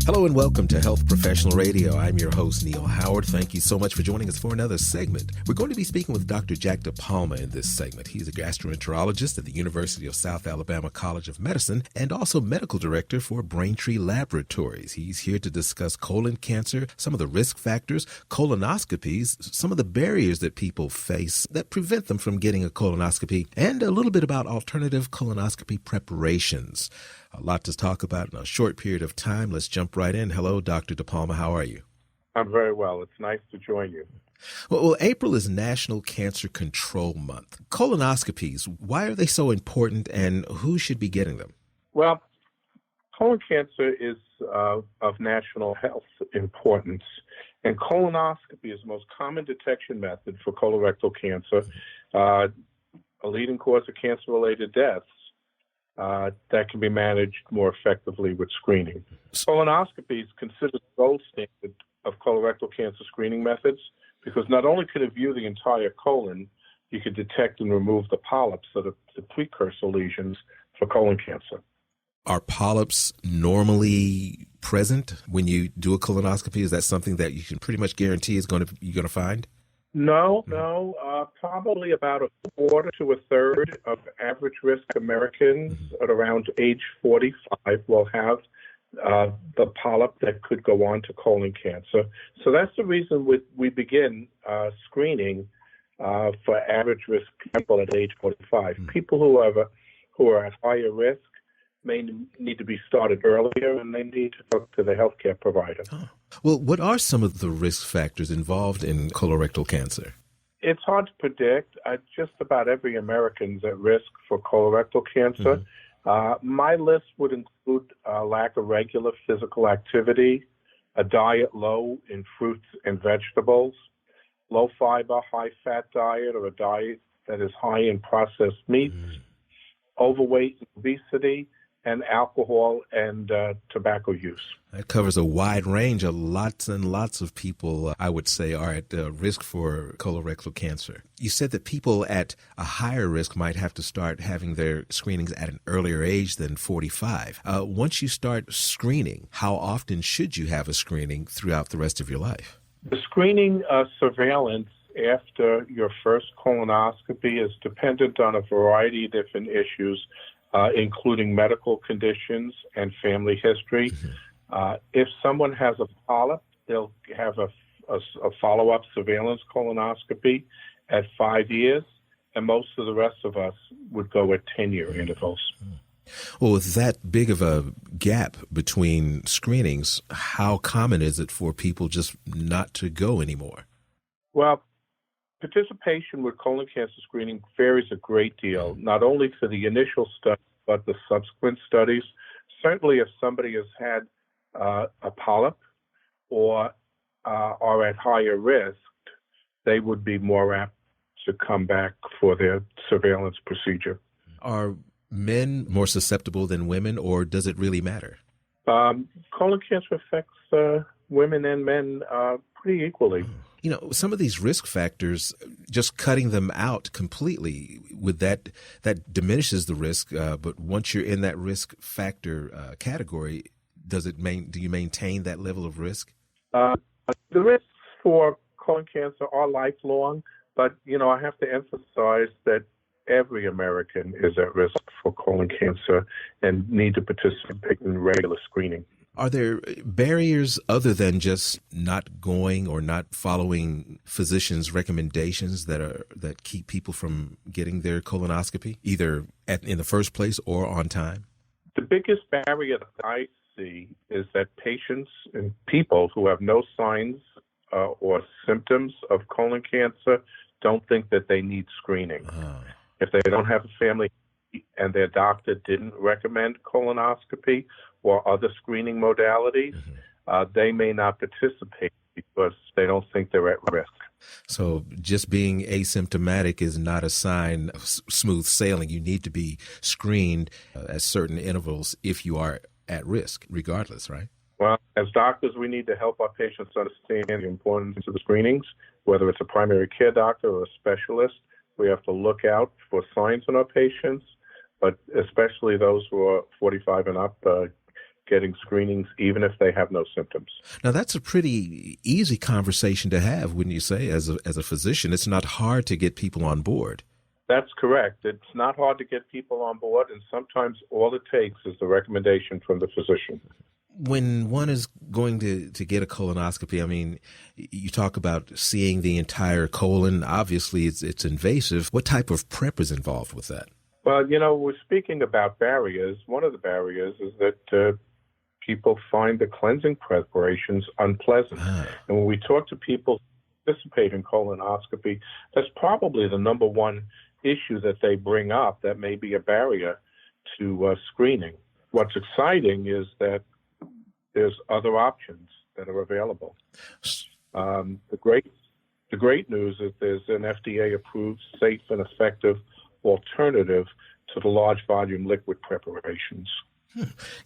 Hello and welcome to Health Professional Radio. I'm your host, Neil Howard. Thank you so much for joining us for another segment. We're going to be speaking with Dr. Jack DiPalma in this segment. He's a gastroenterologist at the University of South Alabama College of Medicine and also medical director for Braintree Laboratories. He's here to discuss colon cancer, some of the risk factors, colonoscopies, some of the barriers that people face that prevent them from getting a colonoscopy, and a little bit about alternative colonoscopy preparations. A lot to talk about in a short period of time. Let's jump right in. Hello, Dr. DiPalma. How are you? I'm very well. It's nice to join you. Well, April is National Cancer Control Month. Colonoscopies, why are they so important and who should be getting them? Well, colon cancer is of national health importance, and colonoscopy is the most common detection method for colorectal cancer, a leading cause of cancer-related deaths. That can be managed more effectively with screening. Colonoscopy is considered the gold standard of colorectal cancer screening methods because not only can it view the entire colon, you can detect and remove the polyps that are the precursor lesions for colon cancer. Are polyps normally present when you do a colonoscopy? Is that something that you can pretty much guarantee you're going to find? No. Probably about a quarter to a third of average risk Americans at around age 45 will have the polyp that could go on to colon cancer. So that's the reason we begin screening for average risk people at age 45. People who are at higher risk may need to be started earlier, and they need to talk to the healthcare provider. Oh. Well, what are some of the risk factors involved in colorectal cancer? It's hard to predict. Just about every American's at risk for colorectal cancer. My list would include a lack of regular physical activity, a diet low in fruits and vegetables, low fiber, high fat diet, or a diet that is high in processed meats, overweight and obesity, and alcohol and tobacco use. That covers a wide range of lots and lots of people, I would say, are at risk for colorectal cancer. You said that people at a higher risk might have to start having their screenings at an earlier age than 45. Once you start screening, how often should you have a screening throughout the rest of your life? The screening surveillance after your first colonoscopy is dependent on a variety of different issues, including medical conditions and family history. If someone has a polyp, they'll have a follow-up surveillance colonoscopy at 5 years, and most of the rest of us would go at 10-year intervals. Well, with that big of a gap between screenings, how common is it for people just not to go anymore? Well, participation with colon cancer screening varies a great deal, not only for the initial study, but the subsequent studies. Certainly, if somebody has had a polyp or are at higher risk, they would be more apt to come back for their surveillance procedure. Are men more susceptible than women, or does it really matter? Colon cancer affects women and men pretty equally. You know, some of these risk factors, just cutting them out completely, with that diminishes the risk. But once you're in that risk factor category, do you maintain that level of risk? The risks for colon cancer are lifelong, but I have to emphasize that every American is at risk for colon cancer and need to participate in regular screening. Are there barriers other than just not going or not following physicians' recommendations that keep people from getting their colonoscopy, either in the first place or on time? The biggest barrier that I see is that patients and people who have no signs or symptoms of colon cancer don't think that they need screening. If they don't have a family and their doctor didn't recommend colonoscopy or other screening modalities, they may not participate because they don't think they're at risk. So just being asymptomatic is not a sign of smooth sailing. You need to be screened at certain intervals if you are at risk, regardless, right? Well, as doctors, we need to help our patients understand the importance of the screenings, whether it's a primary care doctor or a specialist. We have to look out for signs in our patients, but especially those who are 45 and up, getting screenings even if they have no symptoms. Now, that's a pretty easy conversation to have, wouldn't you say, as a physician? It's not hard to get people on board. That's correct. It's not hard to get people on board, and sometimes all it takes is the recommendation from the physician. When one is going to get a colonoscopy, I mean, you talk about seeing the entire colon. Obviously, it's invasive. What type of prep is involved with that? Well, we're speaking about barriers. One of the barriers is that people find the cleansing preparations unpleasant. And when we talk to people who participate in colonoscopy, that's probably the number one issue that they bring up that may be a barrier to screening. What's exciting is that there's other options that are available. The great news is there's an FDA-approved, safe, and effective alternative to the large volume liquid preparations.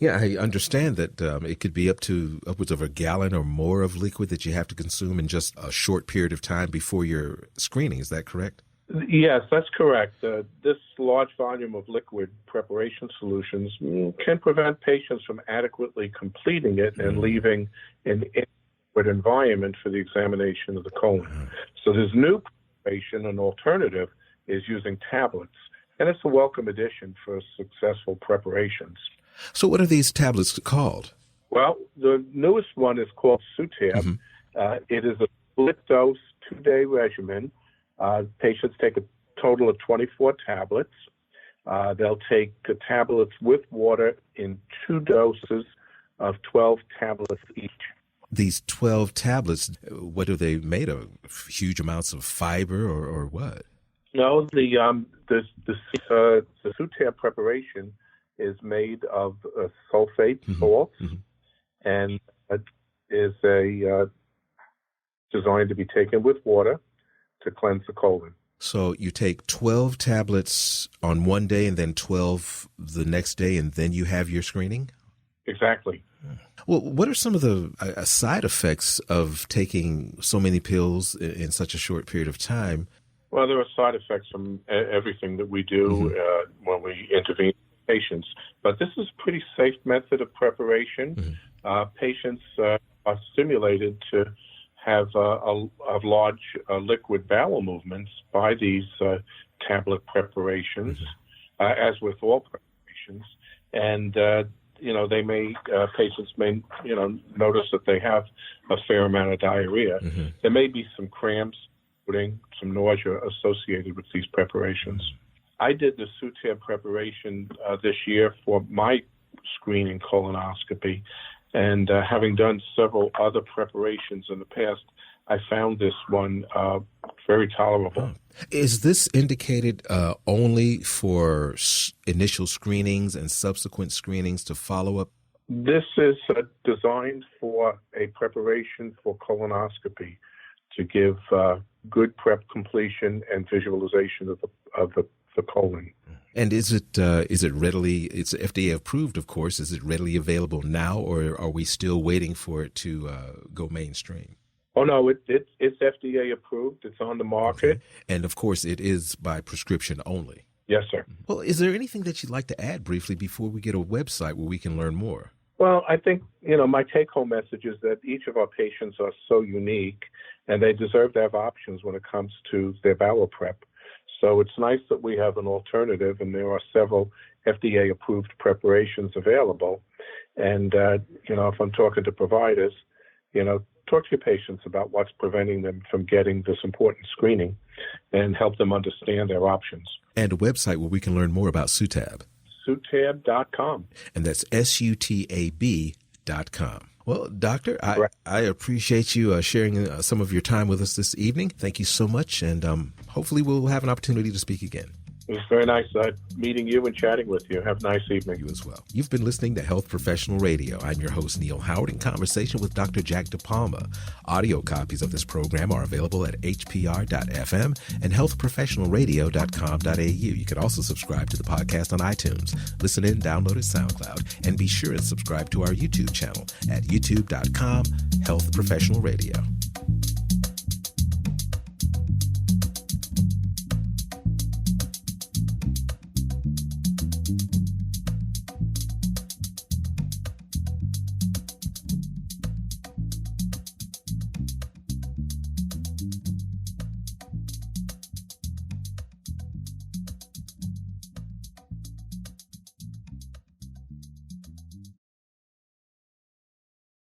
Yeah, I understand that it could be upwards of a gallon or more of liquid that you have to consume in just a short period of time before your screening. Is that correct? Yes, that's correct. This large volume of liquid preparation solutions can prevent patients from adequately completing it and leaving an inadequate environment for the examination of the colon. So this new preparation, an alternative, is using tablets, and it's a welcome addition for successful preparations. So what are these tablets called? Well, the newest one is called SUTAB. It is a split-dose 2-day regimen. Patients take a total of 24 tablets. They'll take the tablets with water in 2 doses of 12 tablets each. These 12 tablets, what are they made of? Huge amounts of fiber or what? No, the SUTAB preparation is made of sulfate salts, and it is designed to be taken with water to cleanse the colon. So you take 12 tablets on one day and then 12 the next day, and then you have your screening? Exactly. Well, what are some of the side effects of taking so many pills in such a short period of time? Well, there are side effects from everything that we do when we intervene with patients. But this is a pretty safe method of preparation. Patients are stimulated to have large liquid bowel movements by these tablet preparations, as with all preparations. And, patients may, notice that they have a fair amount of diarrhea. There may be some cramps, some nausea associated with these preparations. I did the SUTAB preparation this year for my screening colonoscopy. And having done several other preparations in the past, I found this one very tolerable. Is this indicated only for initial screenings and subsequent screenings to follow up? This is designed for a preparation for colonoscopy to give good prep completion and visualization of the colon. And is it readily, it's FDA approved, of course, is it readily available now, or are we still waiting for it to go mainstream? Oh, no, it's FDA approved. It's on the market. Okay. And, of course, it is by prescription only. Yes, sir. Well, is there anything that you'd like to add briefly before we get a website where we can learn more? Well, I think, my take-home message is that each of our patients are so unique, and they deserve to have options when it comes to their bowel prep. So it's nice that we have an alternative, and there are several FDA-approved preparations available. And, if I'm talking to providers, talk to your patients about what's preventing them from getting this important screening and help them understand their options. And a website where we can learn more about SUTAB. SUTAB.com. And that's SUTAB.com. Well, Doctor, I appreciate you sharing some of your time with us this evening. Thank you so much, and hopefully we'll have an opportunity to speak again. It was very nice meeting you and chatting with you. Have a nice evening. You as well. You've been listening to Health Professional Radio. I'm your host, Neil Howard, in conversation with Dr. Jack DiPalma. Audio copies of this program are available at hpr.fm and healthprofessionalradio.com.au. You can also subscribe to the podcast on iTunes. Listen in, download it, SoundCloud, and be sure and subscribe to our YouTube channel at youtube.com, Health Professional Radio.